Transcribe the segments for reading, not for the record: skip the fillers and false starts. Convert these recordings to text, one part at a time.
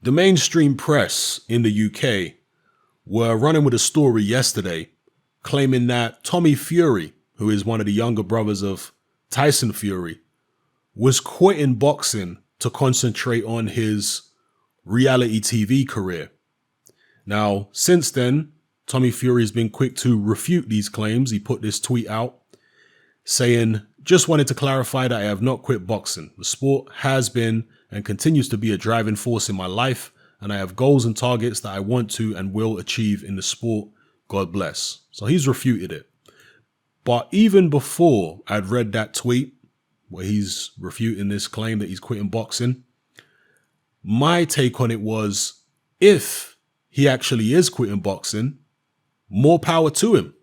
The mainstream press in the UK were running with a story yesterday claiming that Tommy Fury, who is one of the younger brothers of Tyson Fury, was quitting boxing to concentrate on his reality TV career. Now, since then, Tommy Fury has been quick to refute these claims. He put this tweet out saying, "Just wanted to clarify that I have not quit boxing. The sport has been and continues to be a driving force in my life, and I have goals and targets that I want to and will achieve in the sport. God bless." So he's refuted it. But even before I'd read that tweet where he's refuting this claim that he's quitting boxing, my take on it was, if he actually is quitting boxing, more power to him.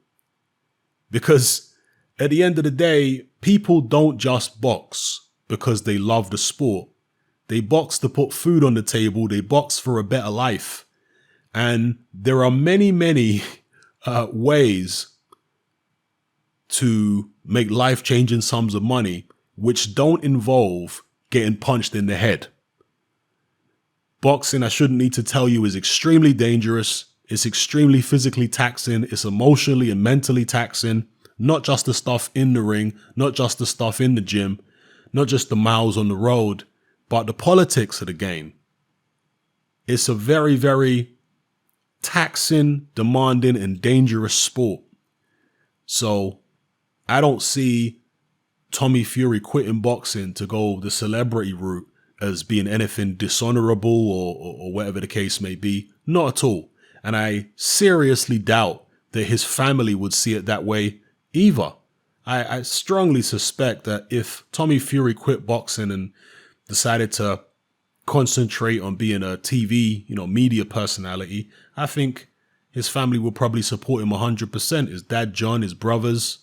Because at the end of the day, people don't just box because they love the sport. They box to put food on the table. They box for a better life. And there are many, many ways to make life-changing sums of money which don't involve getting punched in the head. Boxing, I shouldn't need to tell you, is extremely dangerous. It's extremely physically taxing. It's emotionally and mentally taxing. Not just the stuff in the ring, not just the stuff in the gym, not just the miles on the road, but the politics of the game. It's a very, very taxing, demanding, and dangerous sport. So I don't see Tommy Fury quitting boxing to go the celebrity route as being anything dishonorable or whatever the case may be. Not at all. And I seriously doubt that his family would see it that way either. I strongly suspect that if Tommy Fury quit boxing and decided to concentrate on being a TV, media personality, I think his family would probably support him 100%. His dad, John, his brothers.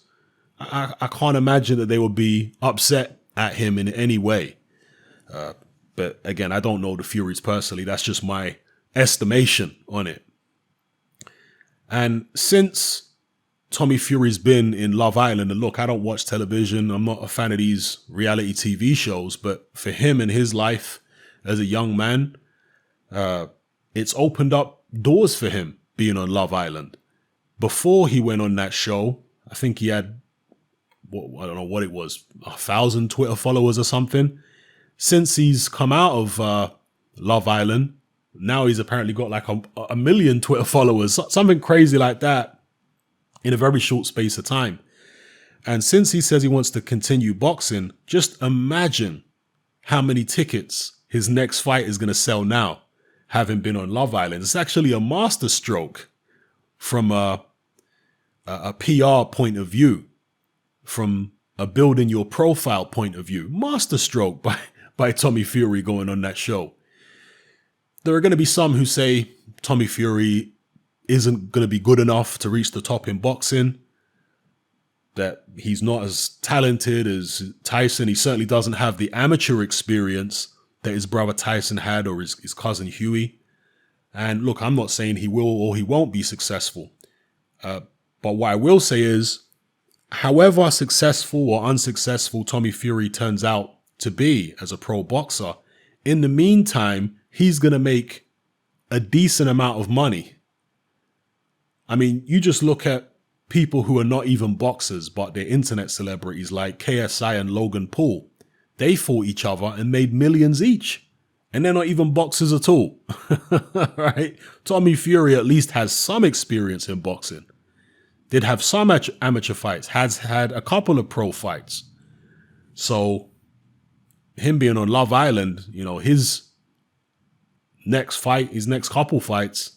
I can't imagine that they would be upset at him in any way. But again, I don't know the Furies personally. That's just my estimation on it. And since Tommy Fury's been in Love Island, and look, I don't watch television. I'm not a fan of these reality TV shows, but for him and his life as a young man, it's opened up doors for him being on Love Island. Before he went on that show, I think he had, I don't know what it was, 1,000 Twitter followers or something. Since he's come out of Love Island, now he's apparently got like a million Twitter followers, something crazy like that in a very short space of time. And since he says he wants to continue boxing, just imagine how many tickets his next fight is going to sell now, having been on Love Island. It's actually a masterstroke from a PR point of view, from a building your profile point of view. Masterstroke by Tommy Fury going on that show. There are going to be some who say Tommy Fury isn't going to be good enough to reach the top in boxing, that he's not as talented as Tyson. He certainly doesn't have the amateur experience that his brother Tyson had, or his cousin Huey. And look, I'm not saying he will or he won't be successful. But what I will say is, however successful or unsuccessful Tommy Fury turns out to be as a pro boxer, in the meantime, he's going to make a decent amount of money. I mean, you just look at people who are not even boxers, but they're internet celebrities like KSI and Logan Paul. They fought each other and made millions each. And they're not even boxers at all. Right? Tommy Fury at least has some experience in boxing. Did have some amateur fights, has had a couple of pro fights. So him being on Love Island, his next fight, his next couple fights,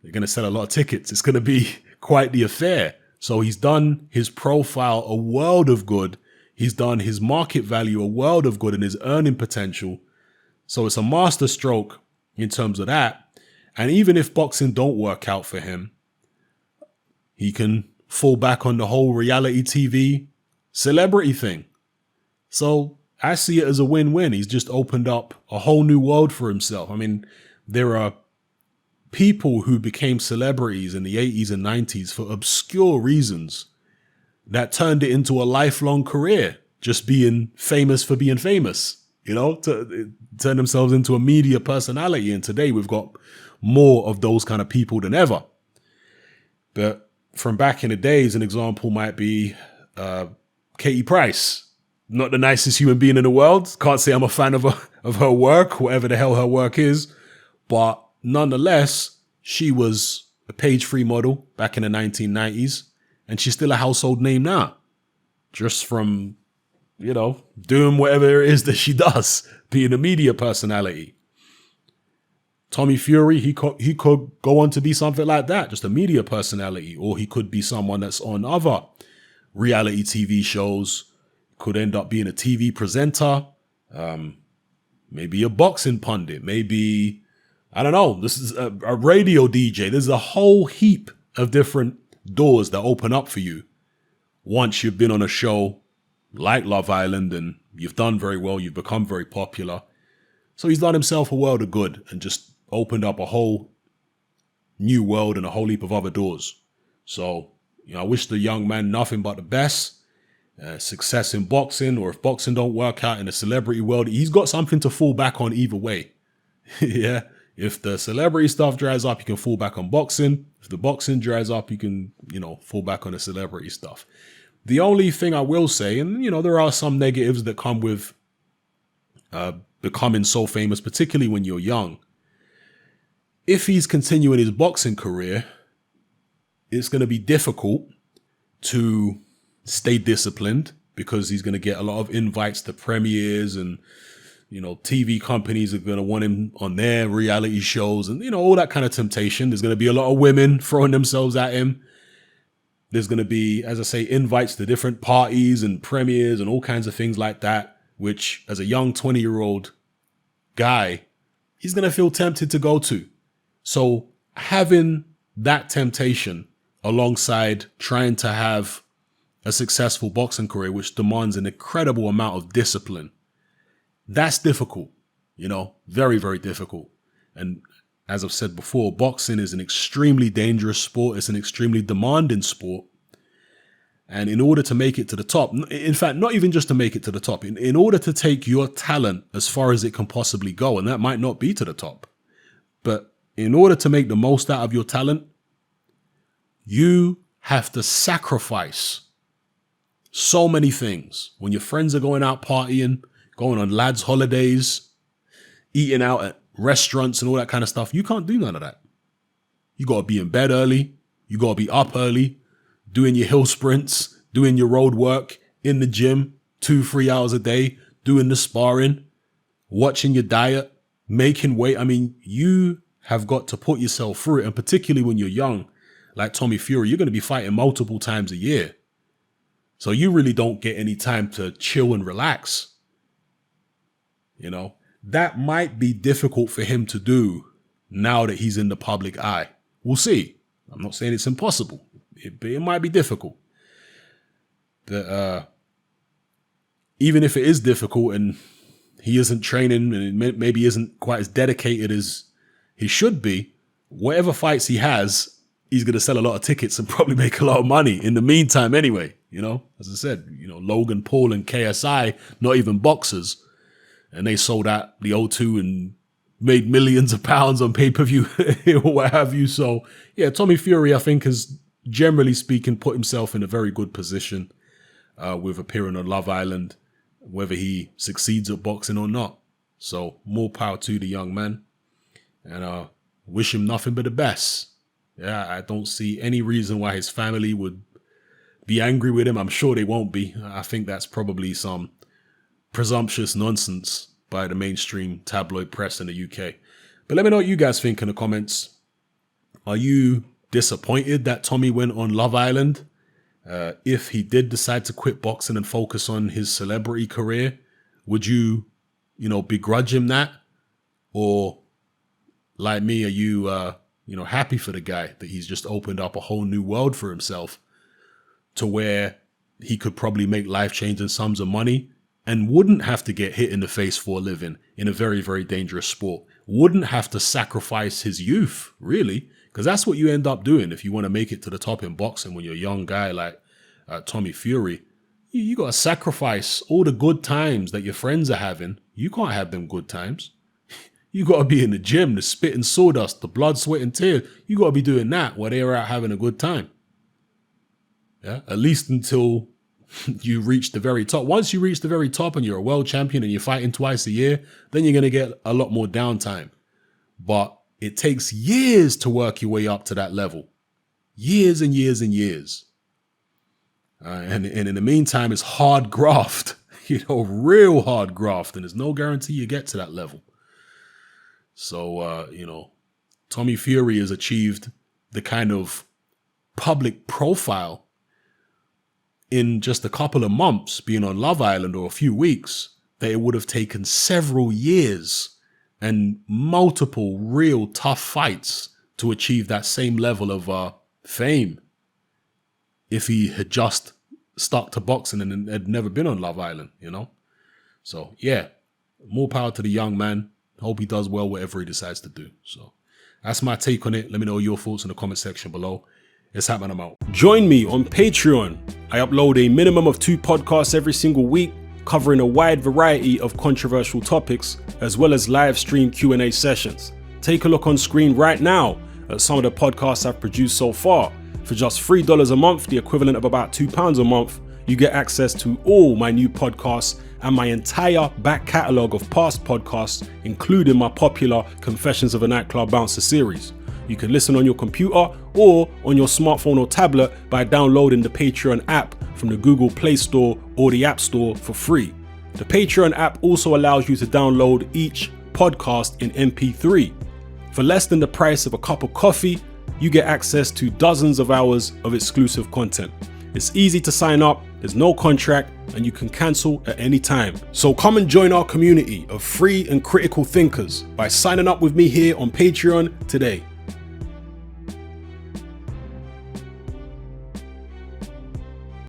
they're going to sell a lot of tickets. It's going to be quite the affair. So he's done his profile a world of good. He's done his market value a world of good and his earning potential. So it's a masterstroke in terms of that. And even if boxing don't work out for him, he can fall back on the whole reality TV celebrity thing. So I see it as a win-win. He's just opened up a whole new world for himself. I mean, there are people who became celebrities in the 80s and 90s for obscure reasons that turned it into a lifelong career, just being famous for being famous. to turn themselves into a media personality. And today we've got more of those kind of people than ever. But from back in the days, an example might be Katie Price. Not the nicest human being in the world. Can't say I'm a fan of her work, whatever the hell her work is. But nonetheless, she was a page-free model back in the 1990s. And she's still a household name now. Just from, doing whatever it is that she does, being a media personality. Tommy Fury, he could go on to be something like that, just a media personality. Or he could be someone that's on other reality TV shows, could end up being a TV presenter, maybe a boxing pundit, maybe, I don't know, this is a radio DJ. There's a whole heap of different doors that open up for you once you've been on a show like Love Island and you've done very well, you've become very popular. So he's done himself a world of good and just opened up a whole new world and a whole heap of other doors. So, I wish the young man nothing but the best. Success in boxing, or if boxing don't work out in the celebrity world, he's got something to fall back on either way. Yeah. If the celebrity stuff dries up, you can fall back on boxing. If the boxing dries up, you can, fall back on the celebrity stuff. The only thing I will say, and, there are some negatives that come with becoming so famous, particularly when you're young. If he's continuing his boxing career, it's going to be difficult to stay disciplined because he's going to get a lot of invites to premieres and, TV companies are going to want him on their reality shows and, all that kind of temptation. There's going to be a lot of women throwing themselves at him. There's going to be, as I say, invites to different parties and premieres and all kinds of things like that, which as a young 20-year-old guy, he's going to feel tempted to go to. So having that temptation alongside trying to have a successful boxing career, which demands an incredible amount of discipline, that's difficult, very, very difficult. And as I've said before, boxing is an extremely dangerous sport. It's an extremely demanding sport. And in order to make it to the top, in fact, not even just to make it to the top, in order to take your talent as far as it can possibly go, and that might not be to the top, but in order to make the most out of your talent, you have to sacrifice so many things. When your friends are going out partying, going on lads' holidays, eating out at restaurants and all that kind of stuff, you can't do none of that. You got to be in bed early. You got to be up early, doing your hill sprints, doing your road work in the gym, 2-3 hours a day, doing the sparring, watching your diet, making weight. I mean, you have got to put yourself through it. And particularly when you're young, like Tommy Fury, you're going to be fighting multiple times a year. So you really don't get any time to chill and relax. That might be difficult for him to do now that he's in the public eye. We'll see. I'm not saying it's impossible, but it might be difficult. But even if it is difficult and he isn't training and maybe isn't quite as dedicated as he should be, whatever fights he has, he's going to sell a lot of tickets and probably make a lot of money in the meantime anyway. As I said, Logan Paul and KSI, not even boxers, and they sold out the O2 and made millions of pounds on pay-per-view or what have you. So yeah, Tommy Fury, I think, has generally speaking put himself in a very good position with appearing on Love Island, whether he succeeds at boxing or not. So more power to the young man, and wish him nothing but the best. Yeah, I don't see any reason why his family would be angry with him. I'm sure they won't be. I think that's probably some presumptuous nonsense by the mainstream tabloid press in the UK. But let me know what you guys think in the comments. Are you disappointed that Tommy went on Love Island? If he did decide to quit boxing and focus on his celebrity career, would you, begrudge him that? Or like me, are you, happy for the guy that he's just opened up a whole new world for himself to where he could probably make life-changing sums of money and wouldn't have to get hit in the face for a living in a very, very dangerous sport. Wouldn't have to sacrifice his youth, really, because that's what you end up doing if you want to make it to the top in boxing when you're a young guy like Tommy Fury. You got to sacrifice all the good times that your friends are having You can't have them good times. You got to be in the gym, the spitting sawdust, the blood, sweat, and tears. You got to be doing that while they're out having a good time. Yeah, at least until you reach the very top. Once you reach the very top and you're a world champion and you're fighting twice a year, then you're going to get a lot more downtime. But it takes years to work your way up to that level. Years and years and years. And in the meantime, it's hard graft, real hard graft. And there's no guarantee you get to that level. So, Tommy Fury has achieved the kind of public profile in just a couple of months being on Love Island, or a few weeks, that it would have taken several years and multiple real tough fights to achieve that same level of fame if he had just stuck to boxing and had never been on Love Island, So, yeah, more power to the young man. Hope he does well whatever he decides to do. So that's my take on it. Let me know your thoughts in the comment section below. It's happening, I'm out. Join me on Patreon. I upload a minimum of 2 podcasts every single week, covering a wide variety of controversial topics, as well as live stream Q&A sessions. Take a look on screen right now at some of the podcasts I've produced so far. For just $3 a month, the equivalent of about £2 a month, you get access to all my new podcasts and my entire back catalogue of past podcasts, including my popular Confessions of a Nightclub Bouncer series. You can listen on your computer or on your smartphone or tablet by downloading the Patreon app from the Google Play Store or the App Store for free. The Patreon app also allows you to download each podcast in MP3. For less than the price of a cup of coffee, you get access to dozens of hours of exclusive content. It's easy to sign up, there's no contract, and you can cancel at any time. So come and join our community of free and critical thinkers by signing up with me here on Patreon today.